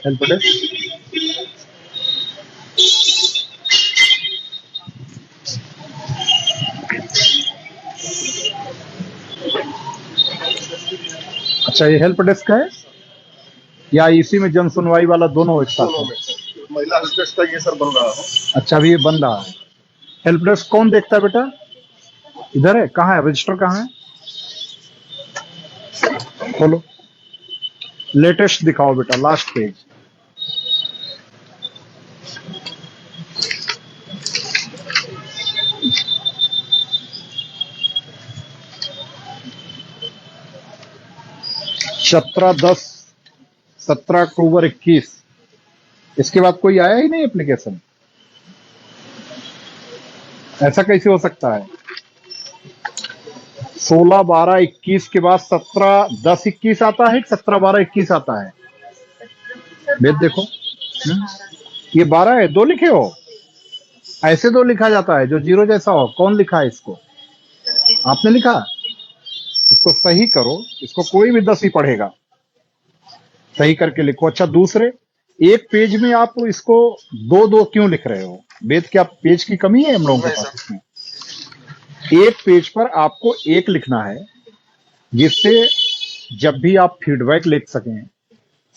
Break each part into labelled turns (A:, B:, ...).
A: Help desk. अच्छा, ये help desk है या इसी में जन सुनवाई वाला दोनों एक साथ है?
B: महिला हेल्प डेस्क का ये सर बन रहा है।
A: अच्छा, अभी ये बन रहा है। हेल्प डेस्क कौन देखता है बेटा? इधर है, कहाँ है रजिस्टर, कहाँ है? खोलो, लेटेस्ट दिखाओ बेटा, लास्ट पेज। सत्रह 17 अक्टूबर 21। इसके बाद कोई आया ही नहीं एप्लीकेशन। ऐसा कैसे हो सकता है? 16/12/21 के बाद 17/10/21 आता है, 17/12/21 आता है। वेद देखो। ये 12 है, 2 लिखे हो। ऐसे 2 लिखा जाता है जो जीरो जैसा हो। कौन लिखा है इसको? आपने लिखा। इसको सही करो, इसको कोई भी 10 ही पढ़ेगा। सही करके लिखो। अच्छा, दूसरे एक पेज में आप इसको 2-2 क्यों लिख रहे हो? वेद, क्या पेज की कमी है हम लोगों के पास इसमें? एक पेज पर आपको एक लिखना है, जिससे जब भी आप फीडबैक लिख सकें,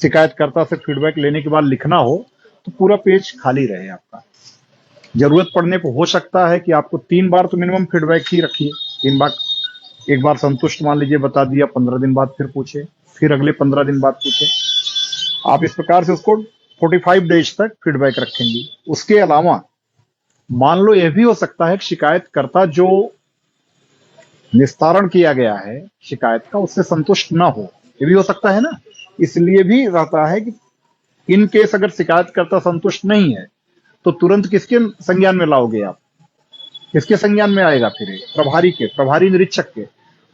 A: शिकायतकर्ता से फीडबैक लेने के बाद लिखना हो तो पूरा पेज खाली रहे आपका। जरूरत पड़ने पर हो सकता है कि आपको 3 बार तो मिनिमम फीडबैक ही रखिए। 3 बार, एक बार संतुष्ट मान लीजिए बता दिया, 15 दिन बाद फिर पूछे, फिर अगले 15 दिन बाद पूछे। आप इस प्रकार से उसको 45 डेज तक फीडबैक रखेंगे। उसके अलावा मान लो यह भी हो सकता है कि शिकायतकर्ता जो निस्तारण किया गया है शिकायत का, उससे संतुष्ट ना हो। ये भी हो सकता है ना। इसलिए भी रहता है कि इन केस अगर शिकायतकर्ता संतुष्ट नहीं है तो तुरंत किसके संज्ञान में लाओगे आप? किसके संज्ञान में आएगा फिर? प्रभारी के, प्रभारी निरीक्षक के।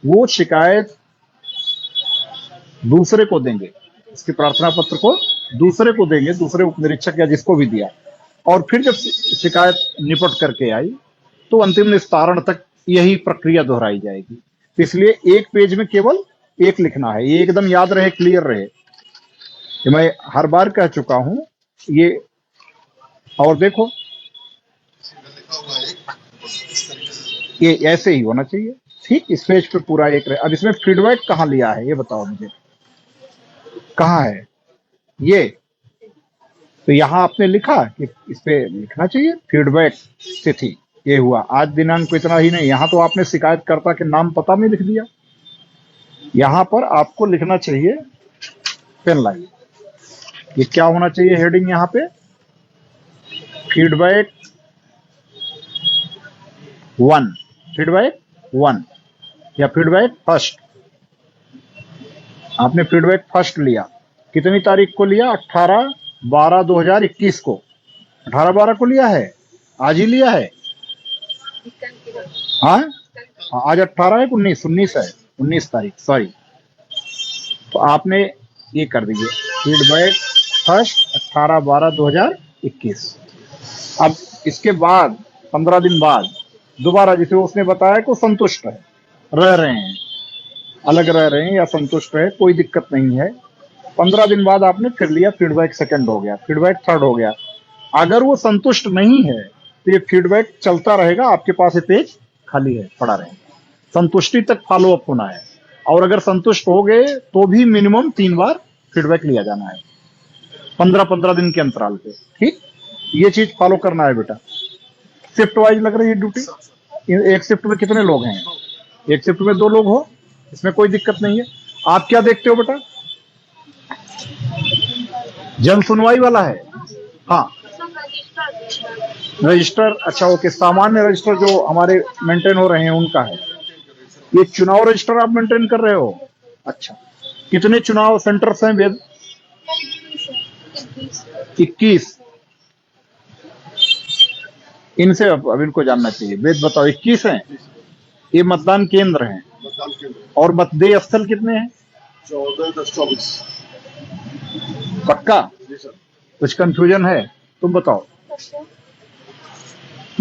A: वो शिकायत दूसरे को देंगे, इसके प्रार्थना पत्र को दूसरे को देंगे, दूसरे उप निरीक्षक या जिसको भी दिया। और फिर जब शिकायत निपट करके आई तो अंतिम निस्तारण तक यही प्रक्रिया दोहराई जाएगी। इसलिए एक पेज में केवल एक लिखना है। ये एकदम याद रहे, क्लियर रहे। ये मैं हर बार कह चुका हूं ये। और देखो, ये ऐसे ही होना चाहिए। ठीक, इस पेज पे पूरा एक रहे। अब इसमें फीडबैक कहाँ लिया है ये बताओ मुझे, कहाँ है ये? तो यहां आपने लिखा कि इस पे लिखना चाहिए फीडबैक तिथि ये हुआ, आज दिनांक को इतना ही नहीं। यहां तो आपने शिकायतकर्ता के नाम पता में लिख दिया। यहां पर आपको लिखना चाहिए, पेन लाइए, ये क्या होना चाहिए हेडिंग यहां पे? फीडबैक 1, फीडबैक 1 या फीडबैक फर्स्ट। आपने फीडबैक फर्स्ट लिया, कितनी तारीख को लिया? 18/12/2021 को। 18/12 को लिया है, आज ही लिया है। हाँ, आज 18 है, 19 है, 19 तारीख, सॉरी। तो आपने ये कर दीजिए, फीडबैक फर्स्ट 18/12/2021। अब इसके बाद 15 दिन बाद दोबारा, जिसे उसने बताया कि वो संतुष्ट है, रह रहे हैं, अलग रह रहे हैं या संतुष्ट है, कोई दिक्कत नहीं है। 15 दिन बाद आपने फिर लिया, फीडबैक सेकंड हो गया, फीडबैक थर्ड हो गया। अगर वो संतुष्ट नहीं है तो ये फीडबैक चलता रहेगा, आपके पास ये पेज खाली है, पड़ा रहेगा। संतुष्टि तक फॉलो अप होना है। और अगर संतुष्ट हो गए तो भी मिनिमम 3 बार फीडबैक लिया जाना है, 15-15 दिन के अंतराल पे। ठीक, ये चीज फॉलो करना है बेटा। शिफ्ट वाइज लग रही है ड्यूटी। एक शिफ्ट में कितने लोग हैं? एक शिफ्ट में 2 लोग हो, इसमें कोई दिक्कत नहीं है। आप क्या देखते हो बेटा? जन सुनवाई वाला है। हाँ, रजिस्टर, अच्छा ओके, सामान्य रजिस्टर जो हमारे मेंटेन हो रहे हैं उनका है। ये चुनाव रजिस्टर आप मेंटेन कर रहे हो? अच्छा, कितने चुनाव सेंटर्स हैं वेद? 21। इनसे अब इनको जानना चाहिए। वेद बताओ, 21 हैं? ये मतदान केंद्र हैं। और मतदेय स्थल कितने हैं?
B: 14-10-24।
A: पक्का? कुछ कंफ्यूजन है? तुम बताओ।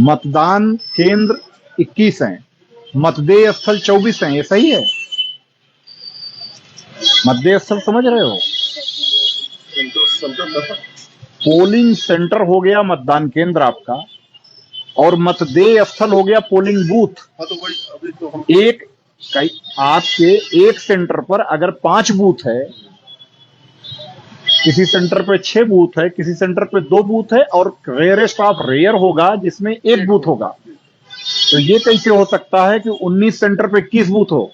A: मतदान केंद्र 21 हैं, मतदेय स्थल 24 हैं, ये सही है? मतदेय स्थल समझ रहे हो?
B: सेंटर दस।
A: पोलिंग सेंटर हो गया मतदान केंद्र आपका, और मतदेय स्थल हो गया पोलिंग बूथ।
B: हाँ तो वही अभी तो हम
A: एक कई आपके एक सेंटर पर अगर 5 बूथ है, किसी सेंटर पे 6 बूथ है, किसी सेंटर पे 2 बूथ है, और रेयरेस्ट ऑफ रेयर होगा जिसमें 1 बूथ होगा, तो ये कैसे हो सकता है कि 19 सेंटर पे 21 बूथ हो?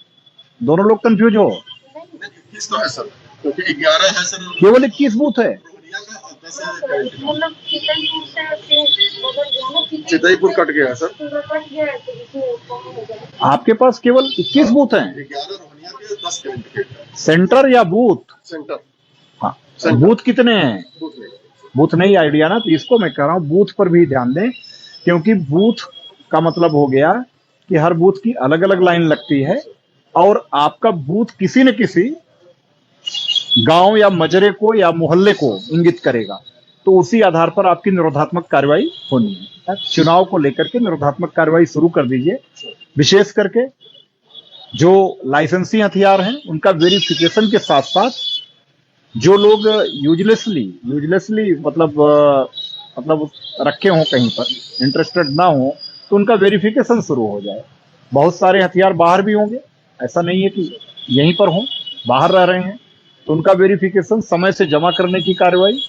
A: दोनों लोग कंफ्यूज हो।
B: 21 तो है सर, क्योंकि 11 है सर
A: केवल 21 बूथ है।
B: रोहनिया का और 10 है कैंटीन। चितईपुर कट गया है सर,
A: आपके पास केवल 21 बूथ हैं,
B: 11 रोहनिया के, 10 कैंटीन।
A: सेंटर या बूथ?
B: सेंटर
A: हाँ,
B: सेंटर।
A: बूथ कितने हैं?
B: बूथ में
A: बूथ नहीं आइडिया ना, तो इसको मैं कह रहा हूं बूथ पर भी ध्यान दें, क्योंकि बूथ का मतलब हो गया कि हर बूथ की अलग अलग लाइन लगती है, और आपका बूथ किसी न किसी गांव या मजरे को या मोहल्ले को इंगित करेगा, तो उसी आधार पर आपकी निरोधात्मक कार्रवाई होनी है। चुनाव को लेकर के निरोधात्मक कार्रवाई शुरू कर दीजिए। विशेष करके जो लाइसेंसी हथियार हैं उनका वेरिफिकेशन के साथ साथ, जो लोग यूजलेसली मतलब रखे हों कहीं पर, इंटरेस्टेड ना हो, तो उनका वेरिफिकेशन शुरू हो जाए। बहुत सारे हथियार बाहर भी होंगे, ऐसा नहीं है कि यहीं पर हों, बाहर रह रहे हैं, तो उनका वेरिफिकेशन, समय से जमा करने की कार्रवाई,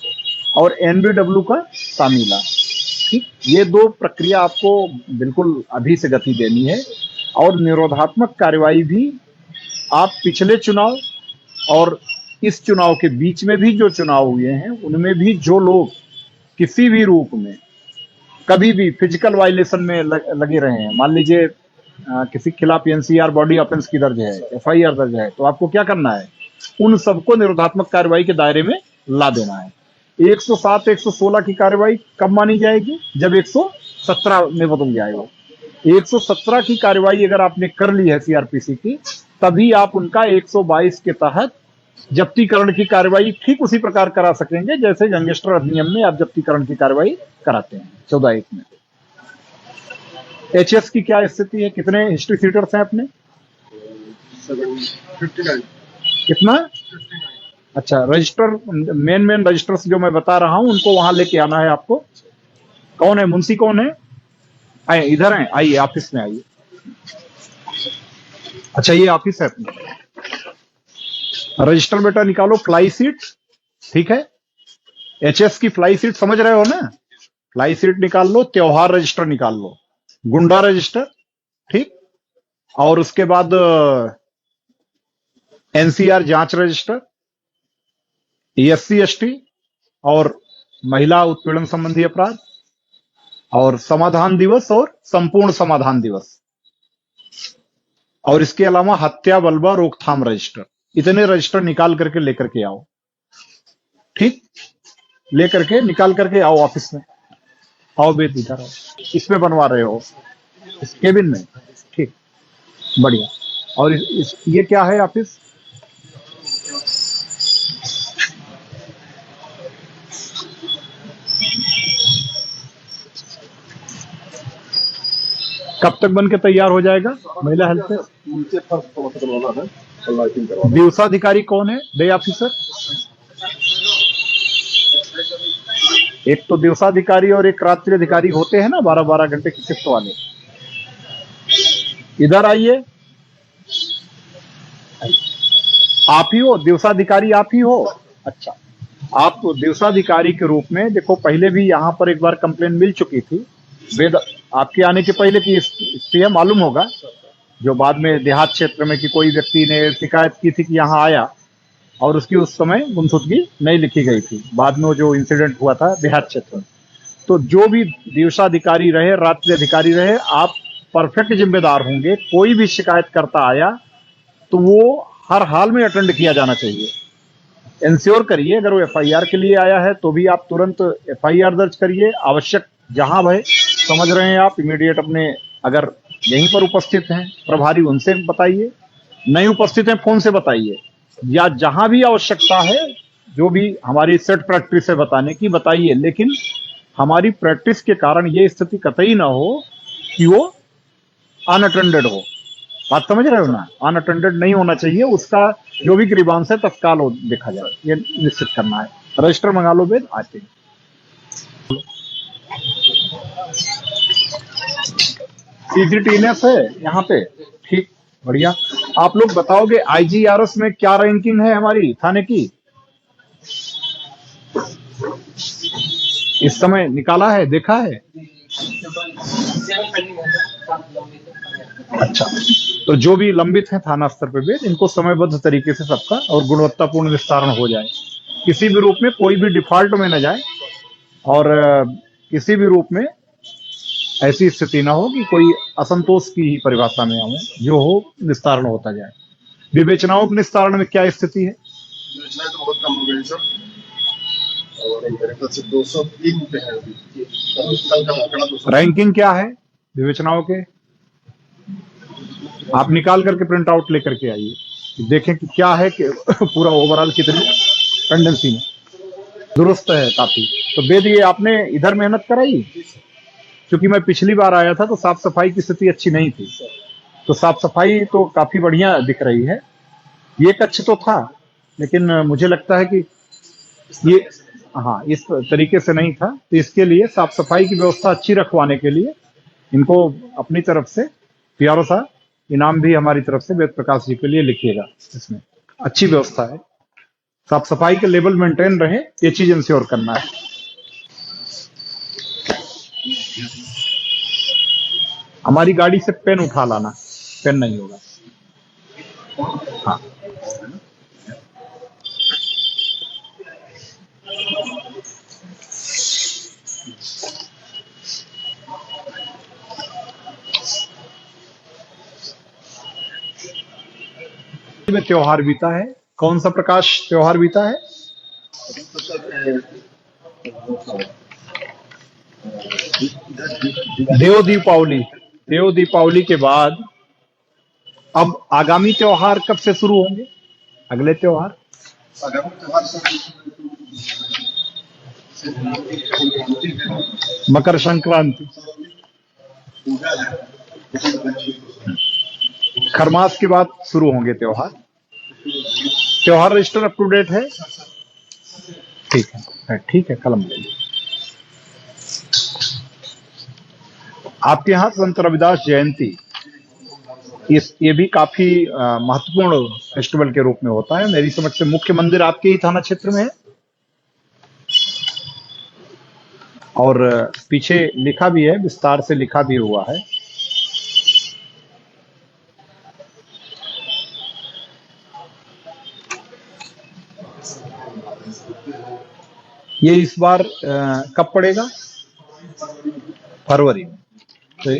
A: और एनबीडब्ल्यू का तामीला। ठीक, ये 2 प्रक्रिया आपको बिल्कुल अभी से गति देनी है। और निरोधात्मक कार्रवाई भी आप पिछले चुनाव और इस चुनाव के बीच में भी जो चुनाव हुए हैं उनमें भी जो लोग किसी भी रूप में कभी भी फिजिकल वायलेशन में लगे रहे हैं, मान लीजिए किसी के खिलाफ एनसीआर बॉडी ऑफेंस की दर्ज है, एफआईआर दर्ज है, तो आपको क्या करना है? उन सबको निरोधात्मक कार्रवाई के दायरे में ला देना है। 107, 116 की कार्रवाई कब मानी जाएगी? जब 117 में बदल जाएगा। 117 की कार्रवाई अगर आपने कर ली है सीआरपीसी की, तभी आप उनका 122 के तहत जब्तीकरण की कार्रवाई ठीक उसी प्रकार करा सकेंगे जैसे गैंगस्टर अधिनियम में आप जब्तीकरण की कार्रवाई कराते हैं 14(1) में। एचएस की क्या स्थिति है? कितने हिस्ट्री सीटर्स हैं अपने?
B: 59।
A: कितना? अच्छा, रजिस्टर, मेन रजिस्टर्स जो मैं बता रहा हूं उनको वहां लेके आना है आपको। कौन है मुंशी? कौन है? आइए, इधर हैं, आइए ऑफिस में आइए। अच्छा, ये ऑफिस है अपनी। रजिस्टर बेटा निकालो, फ्लाई सीट, ठीक है? एचएस की फ्लाई सीट समझ रहे हो ना? फ्लाई सीट निकाल लो, त्योहार रजिस्टर निकाल लो, गुंडा रजिस्टर, ठीक, और उसके बाद एनसीआर जांच रजिस्टर, एससी एसटी और महिला उत्पीड़न संबंधी अपराध, और समाधान दिवस और संपूर्ण समाधान दिवस, और इसके अलावा हत्या बलवा रोकथाम रजिस्टर। इतने रजिस्टर निकाल करके लेकर के आओ, ठीक? लेकर के निकाल करके आओ ऑफिस में। आओ बेट, इधर आओ। इसमें बनवा रहे हो? इस केबिन में? ठीक, बढ़िया। और ये क्या है ऑफिस? कब तक बन के तैयार हो जाएगा? महिला हेल्थ से
B: नीचे फर्स्ट फ्लोर पर बनवाना है और लाइटिंग करवाना है।
A: दिवसाधिकारी कौन है? Day officer? एक तो दिवसाधिकारी और एक रात्रि अधिकारी होते हैं ना, 12-12 घंटे की शिफ्ट वाले। इधर आइए। आप ही हो दिवसाधिकारी? आप ही हो? अच्छा, आप दिवसाधिकारी के रूप में देखो, पहले भी यहाँ पर एक बार कंप्लेन मिल चुकी थी, वेद आपके आने के पहले की स्थिति है, मालूम होगा, जो बाद में देहात क्षेत्र में कि कोई व्यक्ति ने शिकायत की थी कि यहाँ आया और उसकी उस समय गुमशुदगी नहीं लिखी गई थी, बाद में जो इंसिडेंट हुआ था देहात क्षेत्र में। तो जो भी दिवसाधिकारी रहे, रात्रि अधिकारी रहे, आप परफेक्ट जिम्मेदार होंगे। कोई भी शिकायत करता आया तो वो हर हाल में अटेंड किया जाना चाहिए। इंश्योर करिए, अगर वो एफआईआर के लिए आया है तो भी आप तुरंत एफआईआर दर्ज करिए। आवश्यक जहां भय समझ रहे हैं आप, इमीडिएट अपने, अगर यहीं पर उपस्थित हैं प्रभारी, उनसे बताइए, नहीं उपस्थित हैं फोन से बताइए, या जहां भी आवश्यकता है, जो भी हमारी सेट प्रैक्टिस है बताने की, बताइए। लेकिन हमारी प्रैक्टिस के कारण ये स्थिति कतई ना हो कि वो अनअटेंडेड हो। बात समझ रहे हो ना? अनअटेंडेड नहीं होना चाहिए। उसका जो भी ग्रीवांस है तत्काल देखा जाए, ये निश्चित करना है। रजिस्टर मंगा लो वेद, आते हैं। सीजीटीएनएस है यहाँ पे, ठीक, बढ़िया। आप लोग बताओगे आईजीआरएस में क्या रैंकिंग है हमारी थाने की इस समय? निकाला है, देखा है? अच्छा, तो जो भी लंबित है थाना स्तर पे भी इनको समयबद्ध तरीके से सबका और गुणवत्तापूर्ण निस्तारण हो जाए, किसी भी रूप में कोई भी डिफॉल्ट में न जाए, और किसी भी रूप में ऐसी स्थिति ना हो कि कोई असंतोष की ही परिभाषा में आऊं, जो हो निस्तारण होता जाए। विवेचनाओं के निस्तारण में क्या स्थिति है?
B: योजनाएं तो बहुत कम हो गई सर, और मेरे ख्याल से 203 पे है अभी। कल का आंकड़ा 200।
A: रैंकिंग क्या है विवेचनाओं के? आप निकाल करके प्रिंट आउट लेकर के आइए, देखें कि क्या है कि पूरा ओवरऑल कितनी टेंडेंसी में दुरुस्त है काफी। तो वेद ये आपने इधर मेहनत कराई? क्योंकि मैं पिछली बार आया था तो साफ सफाई की स्थिति अच्छी नहीं थी, तो साफ सफाई तो काफी बढ़िया दिख रही है। ये कच्छ तो था, लेकिन मुझे लगता है कि ये, हाँ, इस तरीके से नहीं था, तो इसके लिए साफ सफाई की व्यवस्था अच्छी रखवाने के लिए इनको अपनी तरफ से पीआरओ साहब इनाम भी हमारी तरफ से वेद प्रकाश जी के लिए लिखिएगा। इसमें अच्छी व्यवस्था है, साफ सफाई के लेवल मेंटेन रहे, ये चीज इंश्योर करना है। हमारी गाड़ी से पेन उठा लाना, पेन नहीं होगा। हाँ, में त्योहार बीता है, कौन सा प्रकाश त्योहार बीता है? देव दीपावली। देव दीपावली के बाद अब आगामी त्योहार कब से शुरू होंगे? अगले त्योहार
B: आगामी त्योहार सर
A: मकर संक्रांति,
B: पूजा है,
A: खरमास के बाद शुरू होंगे त्योहार। त्योहार रजिस्टर अप टू डेट है? ठीक है, ठीक है, कलम ले लीजिए। आपके यहाँ संत रविदास जयंती, ये भी काफी महत्वपूर्ण फेस्टिवल के रूप में होता है। मेरी समझ से मुख्य मंदिर आपके ही थाना क्षेत्र में है, और पीछे लिखा भी है, विस्तार से लिखा भी हुआ है। ये इस बार कब पड़ेगा? फरवरी में। तो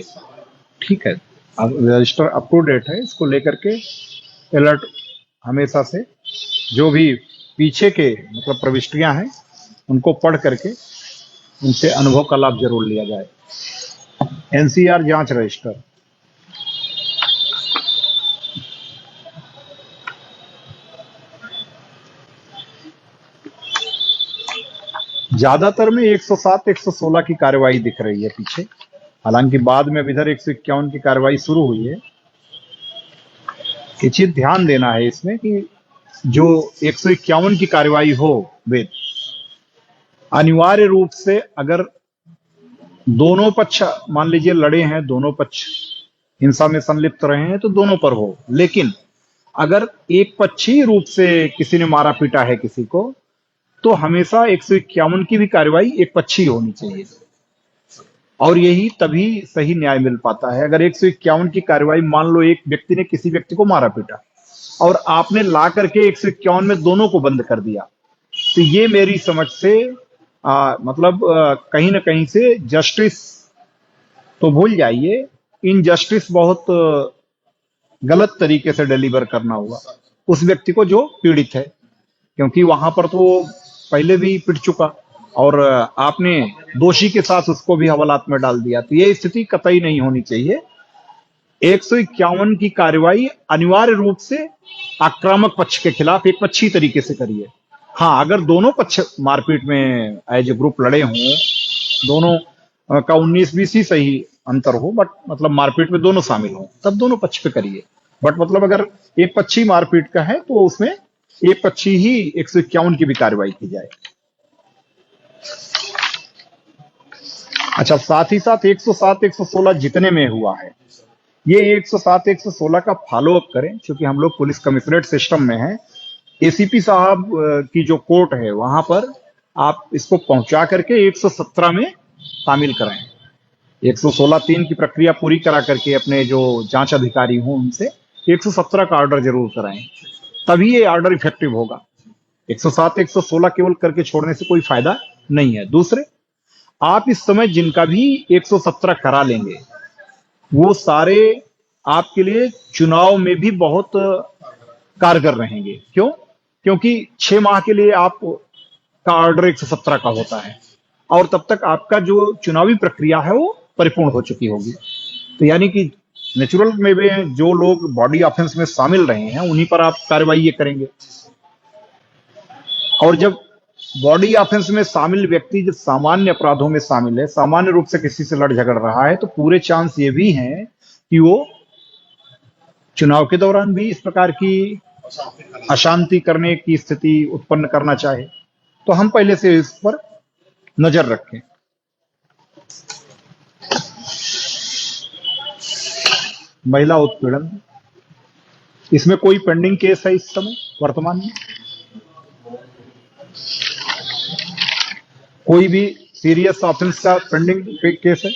A: ठीक है, अब रजिस्टर अप टू डेट है, इसको लेकर के अलर्ट हमेशा से, जो भी पीछे के मतलब प्रविष्टियां हैं उनको पढ़ करके उनसे अनुभव का लाभ जरूर लिया जाए। एनसीआर जांच रजिस्टर, ज्यादातर में 107, 116 की कार्रवाई दिख रही है पीछे, हालांकि बाद में अब इधर 151 की कार्रवाई शुरू हुई है। ये चीज ध्यान देना है इसमें कि जो 151 की कार्रवाई हो, वे अनिवार्य रूप से अगर दोनों पक्ष मान लीजिए लड़े हैं, दोनों पक्ष हिंसा में संलिप्त रहे हैं, तो दोनों पर हो। लेकिन अगर एक पक्षीय रूप से किसी ने मारा पीटा है किसी को, तो हमेशा 151 की भी कार्रवाई एक पक्षीय होनी चाहिए, और यही तभी सही न्याय मिल पाता है। अगर 151 की कार्रवाई, मान लो एक व्यक्ति ने किसी व्यक्ति को मारा पीटा और आपने ला करके 151 में दोनों को बंद कर दिया, तो ये मेरी समझ से मतलब कहीं ना कहीं से जस्टिस तो भूल जाइए, इनजस्टिस बहुत गलत तरीके से डिलीवर करना हुआ उस व्यक्ति को जो पीड़ित है, क्योंकि वहां पर तो पहले भी पिट चुका और आपने दोषी के साथ उसको भी हवालात में डाल दिया। तो ये स्थिति कतई नहीं होनी चाहिए। 151 की कार्रवाई अनिवार्य रूप से आक्रामक पक्ष के खिलाफ एक पक्षी तरीके से करिए। हाँ, अगर दोनों पक्ष मारपीट में एज ए ग्रुप लड़े हों, दोनों का 19-20 ही सही अंतर हो, बट मतलब मारपीट में दोनों शामिल हों, तब दोनों पक्ष पे करिए। बट मतलब अगर एक पक्षी मारपीट का है तो उसमें एक पक्षी ही 151 की भी कार्रवाई की जाए। अच्छा, साथ ही साथ 107 116 जितने में हुआ है, ये 107 116 का फॉलो अप करें, क्योंकि हम लोग पुलिस कमिश्नरेट सिस्टम में हैं। एसीपी साहब की जो कोर्ट है वहां पर आप इसको पहुंचा करके 117 में शामिल कराएं। 116(3) की प्रक्रिया पूरी करा करके अपने जो जांच अधिकारी हों उनसे 117 का ऑर्डर जरूर कराएं, तभी ये ऑर्डर इफेक्टिव होगा। 107 116 केवल करके छोड़ने से कोई फायदा नहीं है। दूसरे, आप इस समय जिनका भी 117 करा लेंगे वो सारे आपके लिए चुनाव में भी बहुत कारगर रहेंगे। क्यों? क्योंकि 6 माह के लिए आप का ऑर्डर 117 का होता है और तब तक आपका जो चुनावी प्रक्रिया है वो परिपूर्ण हो चुकी होगी। तो यानी कि नेचुरल में भी जो लोग बॉडी ऑफेंस में शामिल रहे हैं उन्हीं पर आप कार्रवाई ये करेंगे। और जब बॉडी ऑफेंस में शामिल व्यक्ति जब सामान्य अपराधों में शामिल है, सामान्य रूप से किसी से लड़ झगड़ रहा है, तो पूरे चांस ये भी हैं कि वो चुनाव के दौरान भी इस प्रकार की अशांति करने की स्थिति उत्पन्न करना चाहे। तो हम पहले से इस पर नजर रखें। महिला उत्पीड़न, इसमें कोई पेंडिंग केस है इस समय वर्तमान में? कोई भी सीरियस ऑफेंस का पेंडिंग केस है?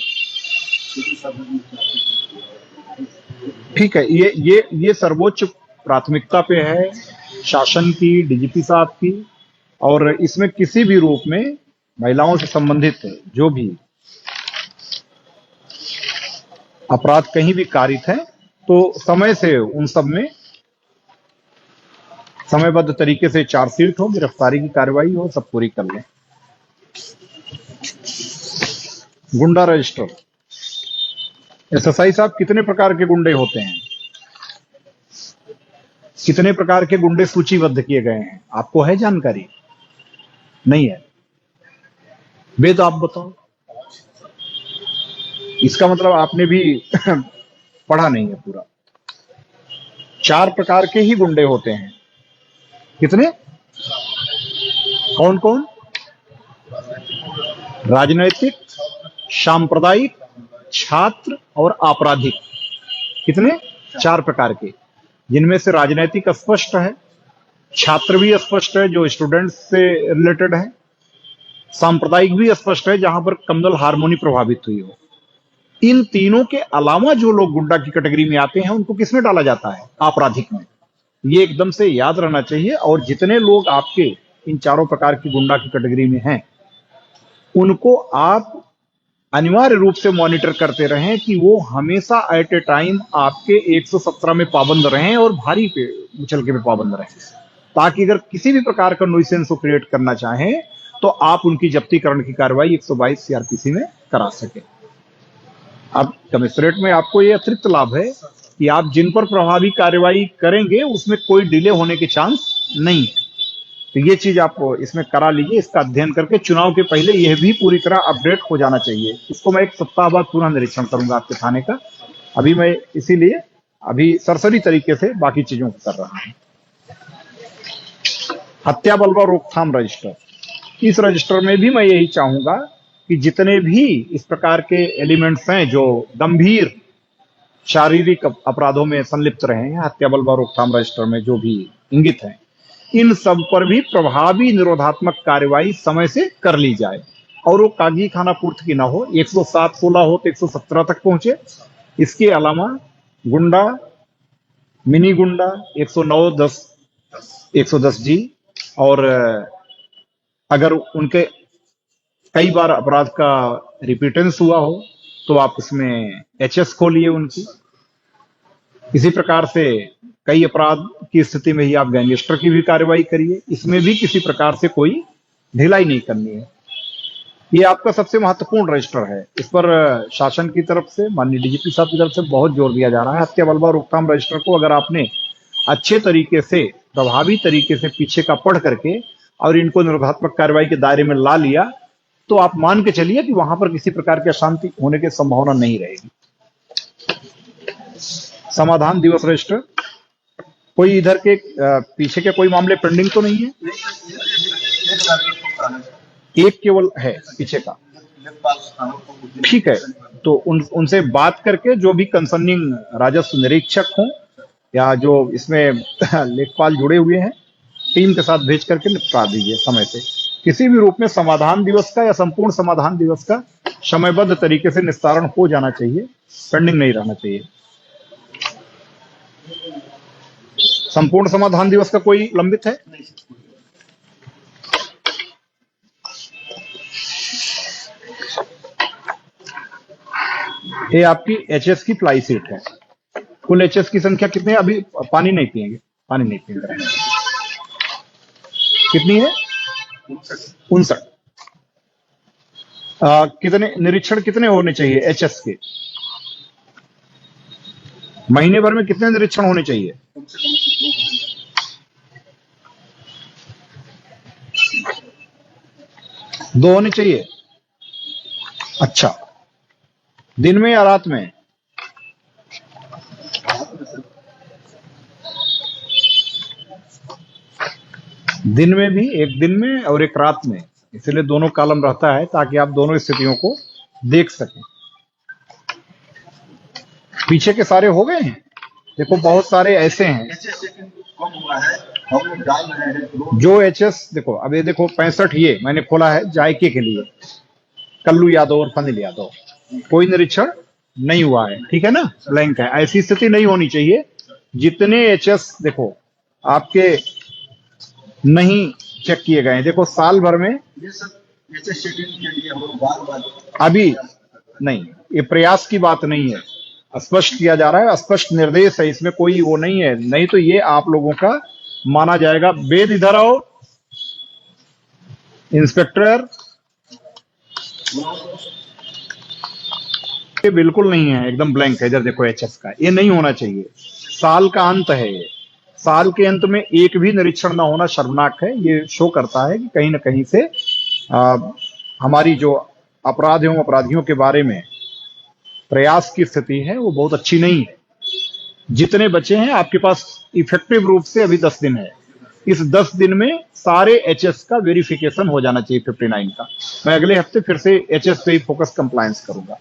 A: ठीक है, ये सर्वोच्च प्राथमिकता पे है शासन की, डीजीपी साहब की, और इसमें किसी भी रूप में महिलाओं से संबंधित जो भी अपराध कहीं भी कारित है तो समय से उन सब में समयबद्ध तरीके से चार्जशीट हो, गिरफ्तारी की कार्रवाई हो, सब पूरी कर लें। गुंडा रजिस्टर, एसएसआई साहब, कितने प्रकार के गुंडे होते हैं? कितने प्रकार के गुंडे सूचीबद्ध किए गए हैं? आपको है जानकारी? नहीं है? वेद आप बताओ। इसका मतलब आपने भी पढ़ा नहीं है पूरा। 4 प्रकार के ही गुंडे होते हैं। कितने? कौन कौन? राजनैतिक, सांप्रदायिक, छात्र और आपराधिक। कितने? 4 प्रकार के, जिनमें से राजनैतिक स्पष्ट है, छात्र भी स्पष्ट है जो स्टूडेंट्स से रिलेटेड है, सांप्रदायिक भी स्पष्ट है जहां पर कम्युनल हार्मोनी प्रभावित हुई हो। इन तीनों के अलावा जो लोग गुंडा की कैटेगरी में आते हैं उनको किसमें डाला जाता है? आपराधिक में। ये एकदम से याद रहना चाहिए। और जितने लोग आपके इन चारों प्रकार की गुंडा की कैटेगरी में हैं उनको आप अनिवार्य रूप से मॉनिटर करते रहें कि वो हमेशा एट ए टाइम आपके 117 में पाबंद रहें और भारी पे उछल के पे पाबंद रहें, ताकि अगर किसी भी प्रकार का न्यूसेंस को क्रिएट करना चाहें तो आप उनकी जब्तीकरण की कार्रवाई 122 सीआरपीसी में करा सके। अब कमिश्नरेट में आपको ये अतिरिक्त लाभ है कि आप जिन पर प्रभावी कार्रवाई करेंगे उसमें कोई डिले होने के चांस नहीं है। तो ये चीज आप इसमें करा लीजिए। इसका अध्ययन करके चुनाव के पहले यह भी पूरी तरह अपडेट हो जाना चाहिए। इसको मैं 1 सप्ताह बाद पुनः निरीक्षण करूंगा आपके थाने का। अभी मैं इसीलिए अभी सरसरी तरीके से बाकी चीजों को कर रहा हूं। हत्या बलवा रोकथाम रजिस्टर, इस रजिस्टर में भी मैं यही चाहूंगा कि जितने भी इस प्रकार के एलिमेंट्स हैं जो गंभीर शारीरिक अपराधों में संलिप्त रहे हैं, हत्या बलवा रोकथाम रजिस्टर में जो भी इंगित हैं, इन सब पर भी प्रभावी निरोधात्मक कार्रवाई समय से कर ली जाए और वो कागजी खाना पूर्ति की ना हो। 107-16 हो तो 117 तक पहुंचे। इसके अलावा गुंडा, मिनी गुंडा 109-10 110 जी, और अगर उनके कई बार अपराध का रिपीटेंस हुआ हो तो आप उसमें एचएस खोलिए उनकी। इसी प्रकार से कई अपराध की स्थिति में ही आप गैंगस्टर की भी कार्रवाई करिए। इसमें भी किसी प्रकार से कोई ढिलाई नहीं करनी है। ये आपका सबसे महत्वपूर्ण रजिस्टर है। इस पर शासन की तरफ से, माननीय डीजीपी साहब की तरफ से बहुत जोर दिया जा रहा है। हत्या बलवा रोकथाम रजिस्टर को अगर आपने अच्छे तरीके से, प्रभावी तरीके से पीछे का पढ़ करके और इनको निरोधात्मक कार्रवाई के दायरे में ला लिया तो आप मान के चलिए कि वहां पर किसी प्रकार की अशांति होने की संभावना नहीं रहेगी। समाधान दिवस रजिस्टर, कोई इधर के पीछे के कोई मामले पेंडिंग तो नहीं है? एक केवल है पीछे का।
B: लेखपाल स्थानों को उस दिन
A: ठीक है, तो उनसे बात करके जो भी कंसर्निंग राजस्व निरीक्षक हों या जो इसमें लेखपाल जुड़े हुए हैं, टीम के साथ भेज करके निपटा दीजिए समय से। किसी भी रूप में समाधान दिवस का या संपूर्ण समाधान दिवस का समयबद्ध तरीके से निस्तारण हो जाना चाहिए, पेंडिंग नहीं रहना चाहिए। संपूर्ण समाधान दिवस का कोई लंबित है?
B: नहीं सर,
A: ये आपकी एचएस की फ्लाई सीट है। कुल एचएस की संख्या कितनी है? अभी पानी नहीं पिएंगे, पानी नहीं पिएंगे। कितनी है? 59। कितने निरीक्षण कितने होने चाहिए एचएस के? महीने भर में कितने निरीक्षण होने चाहिए?
B: कम से कम
A: 2 होने चाहिए। अच्छा, दिन में या रात में? दिन में भी, एक दिन में और एक रात में, इसलिए दोनों कॉलम रहता है ताकि आप दोनों स्थितियों को देख सकें। पीछे के सारे हो गए हैं? देखो बहुत सारे ऐसे हैं
B: ऐसे सेकंड कम हुआ है, हम लोग डाल रहे हैं रोज।
A: जो एचएस, देखो अब ये देखो 65 ये मैंने खोला है जायके के लिए, कल्लू यादव और फनिल यादव, कोई निरीक्षण नहीं हुआ है, ठीक है ना, ब्लैंक है। ऐसी स्थिति नहीं होनी चाहिए। जितने एचएस देखो आपके नहीं चेक किए गए हैं, देखो साल भर में
B: ये सब ऐसे सेकंड के लिए हम लोग बार बार
A: अभी नहीं, ये प्रयास की बात नहीं है, स्पष्ट किया जा रहा है, स्पष्ट निर्देश है, इसमें कोई वो नहीं है। नहीं तो ये आप लोगों का माना जाएगा। वेद इधर आओ, इंस्पेक्टर, ये बिल्कुल नहीं है, एकदम ब्लैंक है। इधर देखो एचएस का, ये नहीं होना चाहिए। साल का अंत है ये, साल के अंत में एक भी निरीक्षण ना होना शर्मनाक है। ये शो करता है कि कहीं ना कहीं से हमारी जो अपराध एवं अपराधियों के बारे में प्रयास की स्थिति है वो बहुत अच्छी नहीं है। जितने बचे हैं आपके पास इफेक्टिव रूप से अभी 10 दिन है। इस 10 दिन में सारे एचएस का वेरिफिकेशन हो जाना चाहिए 59 का। मैं अगले हफ्ते फिर से एचएस पे ही फोकस कंप्लायंस करूंगा।